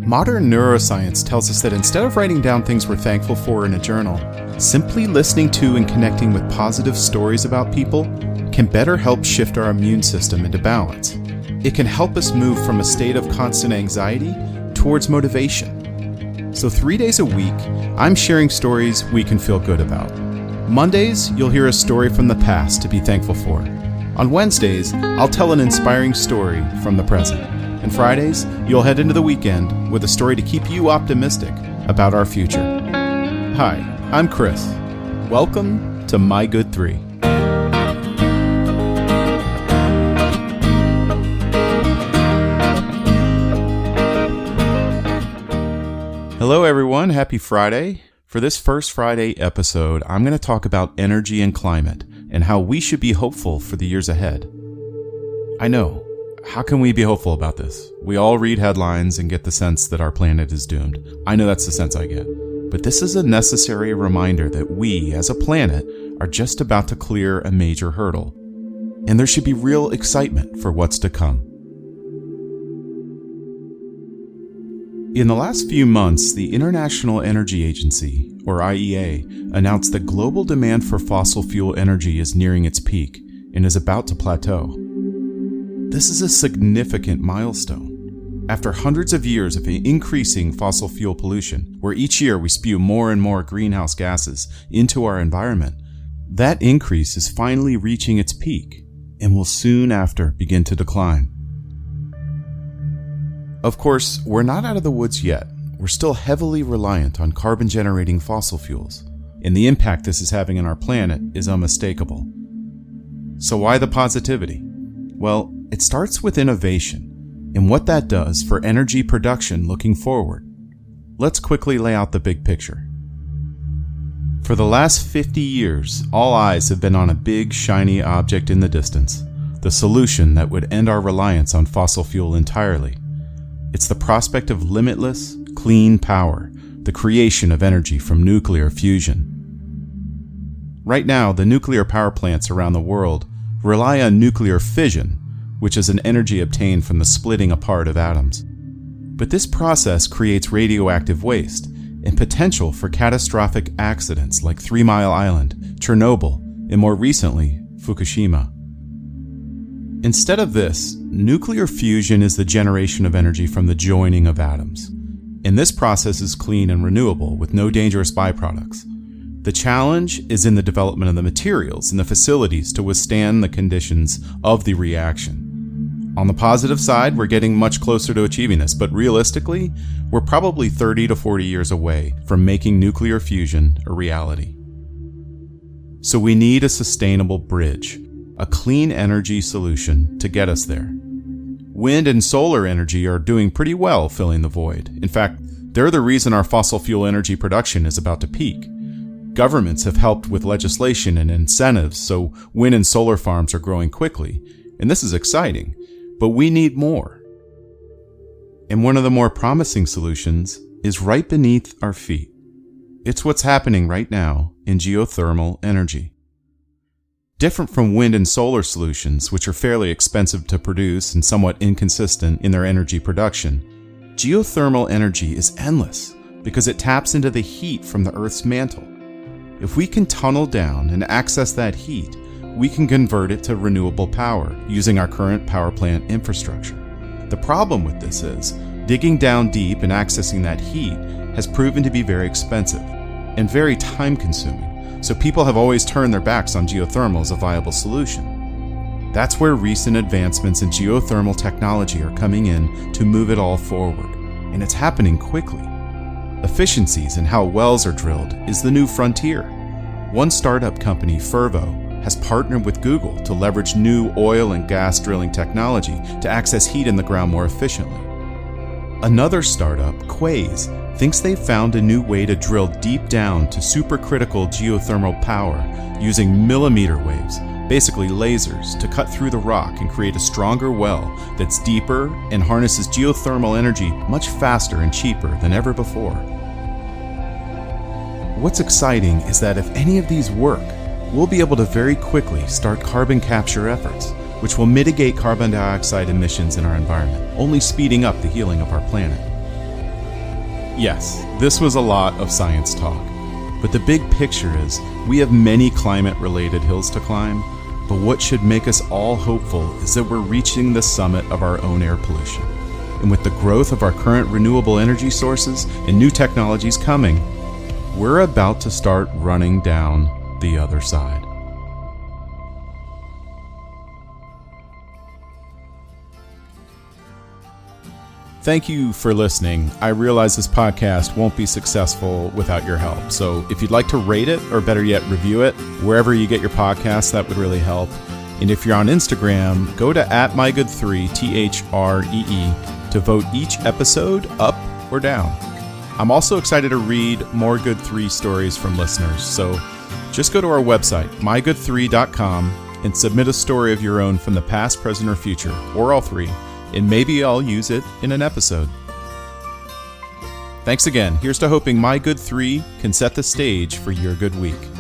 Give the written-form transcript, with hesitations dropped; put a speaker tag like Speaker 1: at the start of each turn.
Speaker 1: Modern neuroscience tells us that instead of writing down things we're thankful for in a journal, simply listening to and connecting with positive stories about people can better help shift our immune system into balance. It can help us move from a state of constant anxiety towards motivation. So 3 days a week, I'm sharing stories we can feel good about. Mondays, you'll hear a story from the past to be thankful for. On Wednesdays, I'll tell an inspiring story from the present. And Fridays, you'll head into the weekend with a story to keep you optimistic about our future. Hi, I'm Chris. Welcome to My Good 3. Hello everyone, happy Friday. For this first Friday episode, I'm going to talk about energy and climate and how we should be hopeful for the years ahead. I know. How can we be hopeful about this? We all read headlines and get the sense that our planet is doomed. I know that's the sense I get. But this is a necessary reminder that we, as a planet, are just about to clear a major hurdle. And there should be real excitement for what's to come. In the last few months, the International Energy Agency, or IEA, announced that global demand for fossil fuel energy is nearing its peak and is about to plateau. This is a significant milestone. After hundreds of years of increasing fossil fuel pollution, where each year we spew more and more greenhouse gases into our environment, that increase is finally reaching its peak and will soon after begin to decline. Of course, we're not out of the woods yet. We're still heavily reliant on carbon-generating fossil fuels, and the impact this is having on our planet is unmistakable. So why the positivity? Well, it starts with innovation and what that does for energy production looking forward. Let's quickly lay out the big picture. For the last 50 years, all eyes have been on a big, shiny object in the distance, the solution that would end our reliance on fossil fuel entirely. It's the prospect of limitless, clean power, the creation of energy from nuclear fusion. Right now, the nuclear power plants around the world rely on nuclear fission, which is an energy obtained from the splitting apart of atoms. But this process creates radioactive waste and potential for catastrophic accidents like 3 Mile Island, Chernobyl, and more recently, Fukushima. Instead of this, nuclear fusion is the generation of energy from the joining of atoms. And this process is clean and renewable with no dangerous byproducts. The challenge is in the development of the materials and the facilities to withstand the conditions of the reaction. On the positive side, we're getting much closer to achieving this, but realistically, we're probably 30 to 40 years away from making nuclear fusion a reality. So we need a sustainable bridge, a clean energy solution to get us there. Wind and solar energy are doing pretty well filling the void. In fact, they're the reason our fossil fuel energy production is about to peak. Governments have helped with legislation and incentives, so wind and solar farms are growing quickly, and this is exciting, but we need more. And one of the more promising solutions is right beneath our feet. It's what's happening right now in geothermal energy. Different from wind and solar solutions, which are fairly expensive to produce and somewhat inconsistent in their energy production, geothermal energy is endless because it taps into the heat from the Earth's mantle. If we can tunnel down and access that heat, we can convert it to renewable power using our current power plant infrastructure. The problem with this is, digging down deep and accessing that heat has proven to be very expensive and very time-consuming, so people have always turned their backs on geothermal as a viable solution. That's where recent advancements in geothermal technology are coming in to move it all forward, and it's happening quickly. Efficiencies in how wells are drilled is the new frontier. One startup company, Fervo, has partnered with Google to leverage new oil and gas drilling technology to access heat in the ground more efficiently. Another startup, Quaise, thinks they've found a new way to drill deep down to supercritical geothermal power using millimeter waves, basically lasers, to cut through the rock and create a stronger well that's deeper and harnesses geothermal energy much faster and cheaper than ever before. What's exciting is that if any of these work, we'll be able to very quickly start carbon capture efforts, which will mitigate carbon dioxide emissions in our environment, only speeding up the healing of our planet. Yes, this was a lot of science talk, but the big picture is we have many climate-related hills to climb, but what should make us all hopeful is that we're reaching the summit of our own air pollution. And with the growth of our current renewable energy sources and new technologies coming, we're about to start running down the other side. Thank you for listening. I realize this podcast won't be successful without your help. So if you'd like to rate it, or better yet, review it, wherever you get your podcasts, that would really help. And if you're on Instagram, go to @mygood3, THREE, to vote each episode up or down. I'm also excited to read more Good 3 stories from listeners. So just go to our website, mygood3.com, and submit a story of your own from the past, present, or future, or all three. And maybe I'll use it in an episode. Thanks again. Here's to hoping My Good 3 can set the stage for your good week.